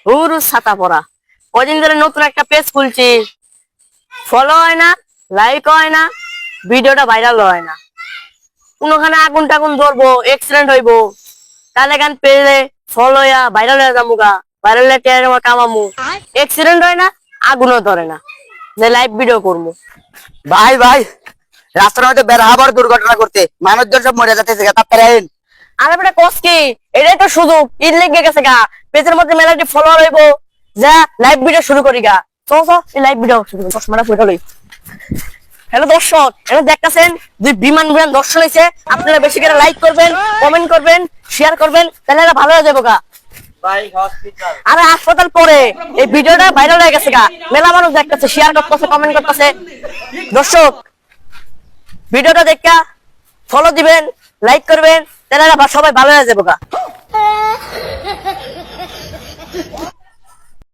হুরু ছাতা পড়া। কদিন ধরে নতুন একটা পেজ খুলছি, ফলো হয় না, লাইক হয় না, ভিডিওটা ভাইরাল হয় না। কোনখানে আগুন টাগুন ধরবো, এক্সিডেন্ট হইবো, তাহলে গান পেলে ফলো হইয়া ভাইরাল হয়ে যাবো গা, ভাইরাল হয়ে কামামু। এক্সিডেন্ট হয় না, আগুনও ধরে না, যে লাইভ ভিডিও করবো। ভাই ভাই, রাস্তার মধ্যে বের হবার দুর্ঘটনা করতে মানুষজন সব মরে যাচ্ছে, তাড়াতাড়ি আইন। আরে বেটা কস কি, এটাই তো সুযোগ, ঈদ লেগে গেছে গা, পেজের মধ্যে মেলাটি ফলোয়ার হইবো, যা লাইভ ভিডিও শুরু করি গা। চল চল এই লাইভ ভিডিও শুরু করি, চশমাটা ফুটা লই। হ্যালো দর্শক, এটা দেখতেছেন দুই বিমান দর্শন হয়েছে। আপনারা বেশি করে লাইক করবেন, কমেন্ট করবেন, শেয়ার করবেন, তাহলে এটা ভালো হয়ে যাবো গা। আরে হাসপাতাল পরে এই ভিডিওটা ভাইরাল হয়ে গেছে গা, মেলা মানুষ দেখতেছে, শেয়ার করতেছে, কমেন্ট করতেছে। দর্শক ভিডিওটা দেখা ফলো দিবেন, লাইক করবেন, তাহলে সবাই ভালো হয়ে যাবো গা।